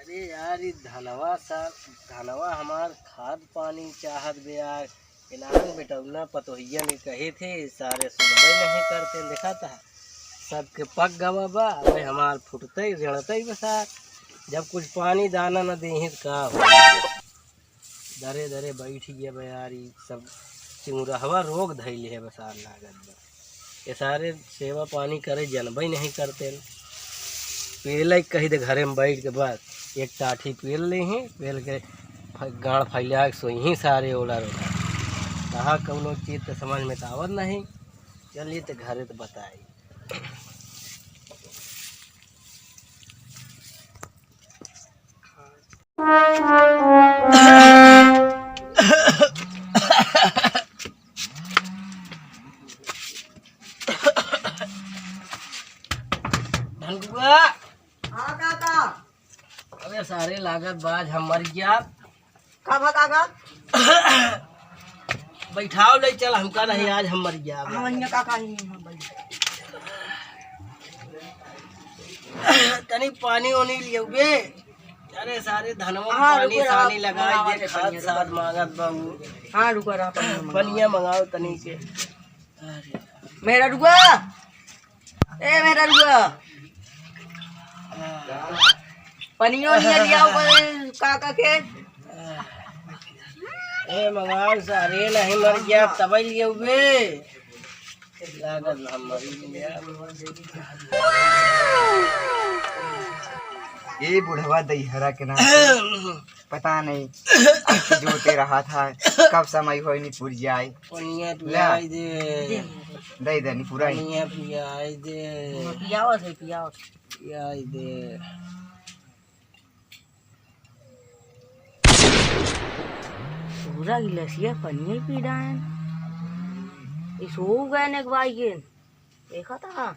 अरे यार ये धनवा हमार खाद पानी चाहत बे यार। इनान बेटौना पतोहिया ने कहे थे सारे सुनबे नहीं करते। देखा था सबके पक गवा बा अरे हमार फुटते जड़ते बसार। जब कुछ पानी दाना न दे का हो दरे दरे बैठ गया यार। ये सब चिंगुरहवा रोग धैले है बसार लागत बा। ये सारे सेवा पानी करे जनबे नहीं करते। पेल कही दे घरे में बैठ के बस एक टाठी पेल ले ही पेल के गाड़ फैला के सोई ही सारे ओला रोला। कहा कौनो चीज तो समझ में तो आवत नहीं। चलिए तो घरे तो बताई। ढलकुआ हाँ काका। अबे सारे लागत बाज हम मर गया। काका काका बैठाओ ले चल हमका नहीं आज हम मर गया। हाँ काका ही तनी पानी ओनी लियो बे। अरे सारे धनवा हाँ, पानी रुको सानी रहा, लगाए मंगावा दे दे खाद पनिया, साद मांगत बाबू। हाँ रुको रहा पनिया मंगाओ तनी के। मेरा रुको ए मेरा रुको पनियो नहीं लिया काका के। ए मंगाओ सारे नहीं मर गया तब लियो बे। लागत हम मर गया। ये बुढ़वा दहीहरा के नाम पता नहीं आपको जोते रहा था कब समय हो नहीं पूरी जाए। पनिया पियाई दे दही दनी पूरा ही पनिया पियाई दे पियावत है पियावत पियाई दे। पूरा गिलासिया पनिया पी रहा है। ये सो गए एक वाइगन देखा था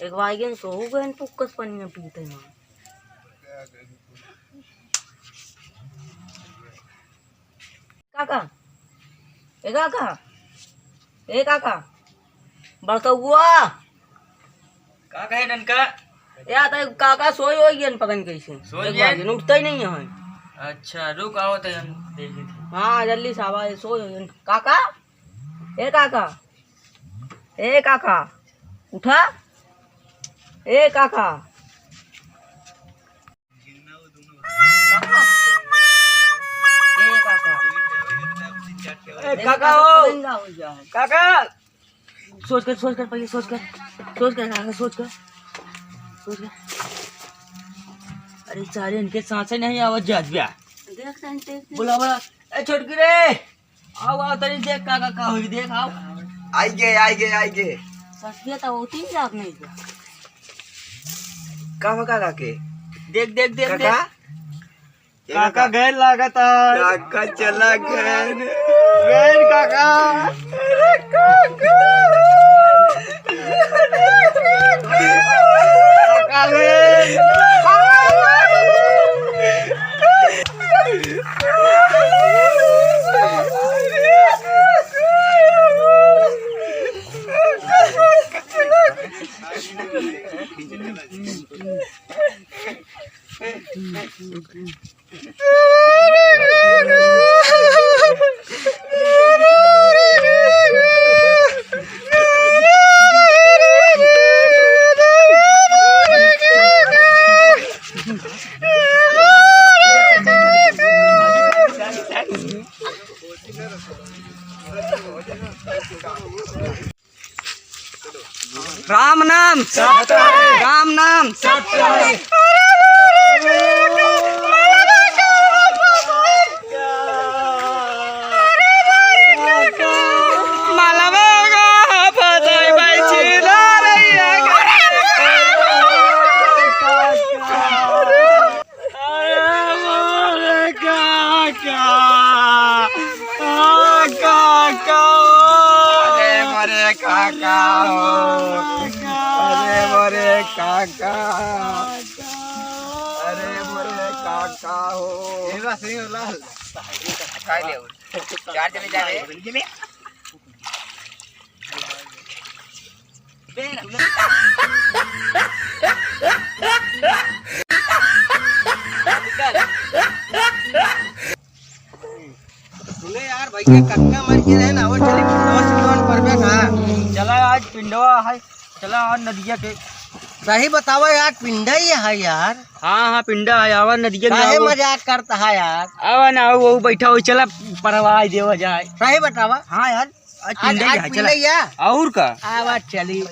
एक वाइगन सो गए पुक्कस पनिया पीते हैं। काका ए काका बड़का हुआ का कहे डनका। या तो काका सोई हो गया पकड़ कैसे सोई एक गया? वाइगन उठता ही नहीं है। अच्छा रुक आओ तो हम देखे थे। हाँ जल्दी से आवाज सो काका ए काका उठा ए काका काका हो काका सोच कर पहले सोच कर काका सोच कर अरे सारे इनके सांसें नहीं आवाज जात ब्या बोला ए छोटकी रे आओ तनी देख काका का हुई देख आओ आई गए ससुया तो होती ही जाग नहीं क्या का काका के देख काका काका गए लागता काका चला गए गए काका। काका गए राम नाम राम नाम काका अरे मोरे काका हो लाल खाई ले चार जने जा रहे भैया कक्का मर के रहे ना वो चली पिंडवा सिंडवा पर बे कहा चला आज पिंडवा है, चला आज नदिया के। सही बतावा यार पिंडा ही है यार। हाँ हाँ पिंडा है, आवा नदिया में काहे आओ। मजाक करता है यार। आवा ना आओ, वो बैठा हो, चला परवाह देवा जाए। सही बतावा। हाँ यार आज आज पिंडा ही है, पिंडा ही है। चला और का आवा चली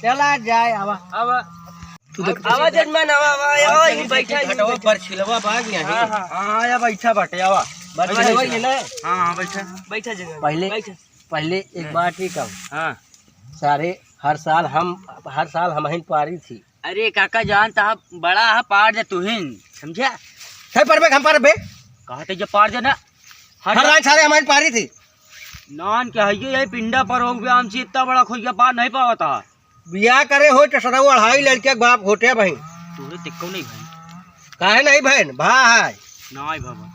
चला जाए आवा आवा तू देख आवा जजमान आवा आवा आवा ये बैठा घटवा पर छिलवा भाग यहीं। हाँ हाँ हाँ या बैठा बाटे आवा बरछिलवा ये ना। हाँ हाँ बैठा बैठा जजमान पहले एक बात ही कहूँ, हाँ। सारे हर साल हम ही पारी थी। अरे काका जान साहब बड़ा है पार जा तुहिन समझा। सही पर बे हम पर बे कहते जब पार जा ना हर रात सारे हमारी पारी थी। नान क्या है ये पिंडा पर हो गया, हमसे इतना बड़ा खोइया पार नहीं पावा था। बियाह करे हो तो सदा अढ़ाई लड़के के बाप होते भाई। तोरे तिक्को नहीं भाई। काहे नहीं बहन भा है नहीं बाबा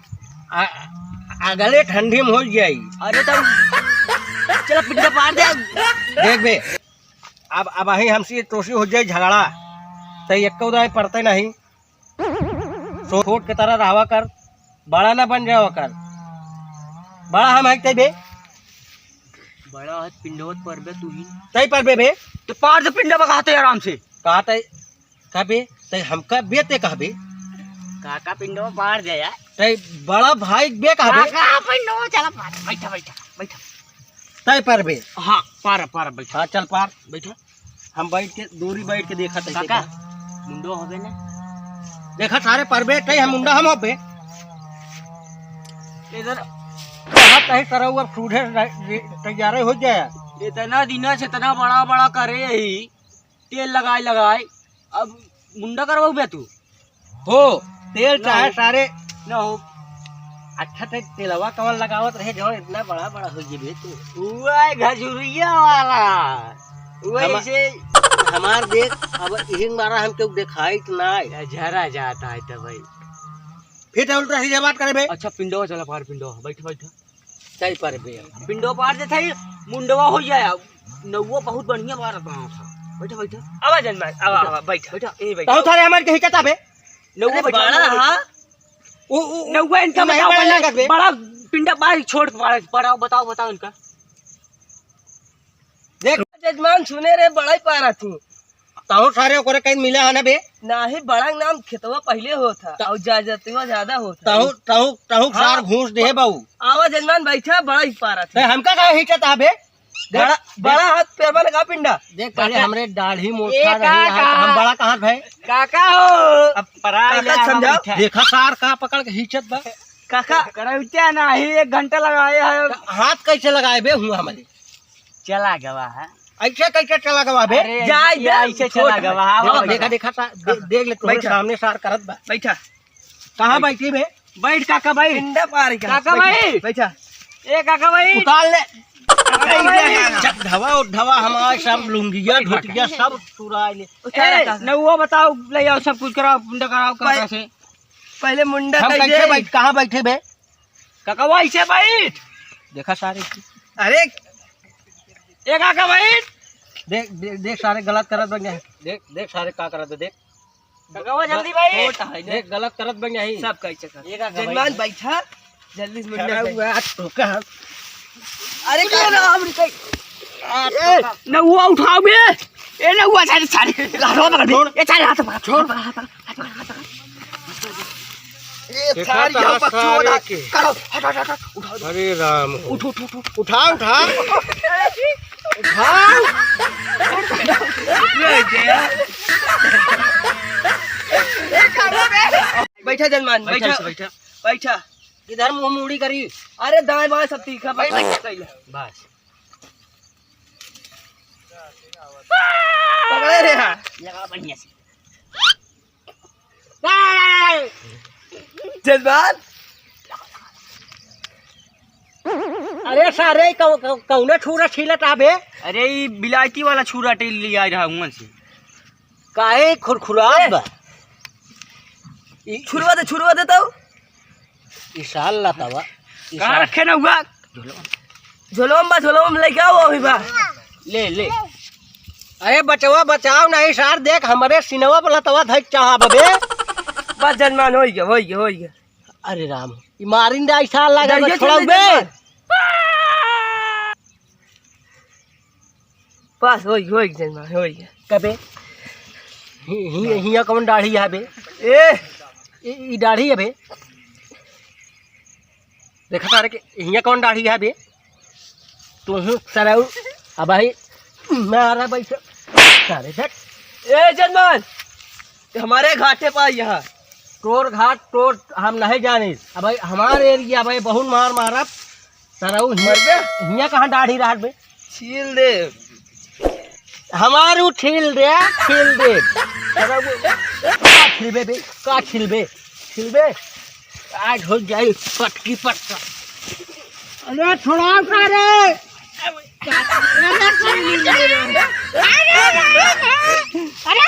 अगले ठंडी में हो जाई। अरे तब चला पिंडा पार दे। देख बे अब अही हमसे तोसी हो जाए झगड़ा तो एक उदाय पड़ते नहीं। छोट के तरह रहा कर, बड़ा ना बन जाओ कर। बड़ा हम है बे बड़ा है पिंडोत पर बे तू ही तई पर बे तो पार से पिंडा बगाते आराम से। कहा बे तई हमका बे ते कहा बे काका पिंडो पार दे यार। तई बड़ा भाई बे कहा बे काका पिंडो चला पार। बैठा बैठा बैठा तई पर बे। हाँ पार पार बैठा। हाँ चल पार बैठा हम बैठ के दूरी बैठ के देखा काका मुंडो होबे ना देखा सारे पर बे तई हम मुंडा हम बे इधर कहा तई तरह हुआ सूढ़े तैयार हो जाए। इतना दिना से इतना बड़ा बड़ा करे ही तेल लगाए लगाए अब मुंडा करवाऊ बे तू हो तेल चाहे सारे ना हो। अच्छा ते तेलवा कवन लगावत रहे जो इतना बड़ा बड़ा हो जे बे तू। हुआ घजुरिया वाला हम- वैसे हमार देख अब यही मारा हम क्यों दिखाई ना झरा जाता है तो भाई। फिर तो उल्टा सीधे बात करे बे। अच्छा पिंडो चला पार पिंडो बैठ बैठ सही पर बे पिंडो पार दे थाई मुंडवा हो जाए। नौवा बहुत बढ़िया मारत रहा था। बैठा बैठा आवा जजमान आवा बैठ बैठा ए बैठा ताऊ थारे हमार के हिचता बे नौवा बैठा बड़ा हाँ उ नौवा इनका नहीं बताओ बड़ा पहले। लागत बे। बड़ा पिंडा बाहर छोड़ पड़ाओ बताओ बताओ इनका। देख जजमान सुने रे बड़ा ही पारा थी ताऊ सारे ओकरे कहीं मिला है ना बे। नाही बड़ा के नाम खेतवा पहले होता और जाजतवा ज्यादा होता। ताऊ ताऊ ताऊ हाँ। सार घूस दे बाऊ। आवा जजमान बैठा बड़ा ही पारा थी। हमका का हिचता बे। बड़ा बड़ा हाथ पैरवा लगा पिंडा। देख पहले हमरे दाढ़ी ए मोटा रही है काका। तो हम बड़ा कहां भाई। काका हो अब पराई काका समझाओ। देखा सार का पकड़ के हिचत बा। काका करौत्या नहीं 1 घंटा लगाए है। हाथ कैसे लगाए बे हुआ हमारे चला गवा है। ऐसे कैसे चला गवा बे। अरे जाए ये ऐसे चला गवा देखा देखा देखा देख ले तुम्हारे बैठा। सामने सार करत बा। बैठा कहाँ बैठी बे। बैठ काका भाई। पिंडा पार काका भाई। बैठा ए काका भाई उतार ले। काका भाई। ढवा ढवा हमारे सब लुंगिया धोतिया सब चुरा ले। उतारा नौवा बताओ ले आओ सब कुछ कराओ पिंडा कराओ काका से। पहले मुंडा हम कह कैसे बैठ कहाँ बैठे बे। काका भाई से बैठ। देखा सारे अरे ए काका भाई। देख देख देख सारे गलत करत बन गए। देख देख सारे का करत बे, देख काका भाई जल्दी भाई। छोटा है देख गलत करत बन गए। सब कह चक्कर ये का जजमान बैठा जल्दी से मुंडा खड़ा कह। हुआ टोका। अरे क्या नाम रे नौवा उठाओ बे। ए नौवा सारे सारे हाथ पकड़ दे। ए सारे हाथ पकड़ छोड़ ये सारी यहाँ पर चोरा करो हट हट हट उठाओ अरे राम उठ उठ उठ उठा उठा बैठा जजमान बैठा बैठा बैठा इधर मुंह मुड़ी करी। अरे दाएं बाएं सब तीखा बैठा बस पकड़े रे हाँ लगा बढ़िया से। जजमान अरे सारे कौने छुरा छीलत आबे। अरे ये बिलायती वाला छुरा टेल लिया रहा हूँ से। काहे खुरखुरात बा। छुड़वा देता हूँ इसाल लतावा कहाँ रखे ना हुआ झोलम लेके आओ अभी बा ले ले। अरे बचवा बचाओ नहीं सार देख हमारे सिनवा पर लतवा धक चाहा बबे। बस जजमान हो गया हो गया हो गया अरे राम ई मारिंदा ऐसा लगा डरिए छोड़ा चल बे। जजमान। बस होई जजमान होई कबे हिया कौन दाढ़ी है बे? ई दाढ़ी है बे? देखा तारे के हिया कौन दाढ़ी है बे? तू सराउ अब भाई मैं आ रहा भाई सारे देख ए जजमान हमारे घाटे पर यहाँ टोर घाट टोर हम नहीं जानी। अब भाई हमारे एरिया भाई बहुत मारा सराउ हिया कहाँ दाढ़ी रहा बे? छील दे हमारू छील दे का छिलबे बे? का छिलबे आज हो जाए पटकी पटका। अरे छोड़ा सारे अरे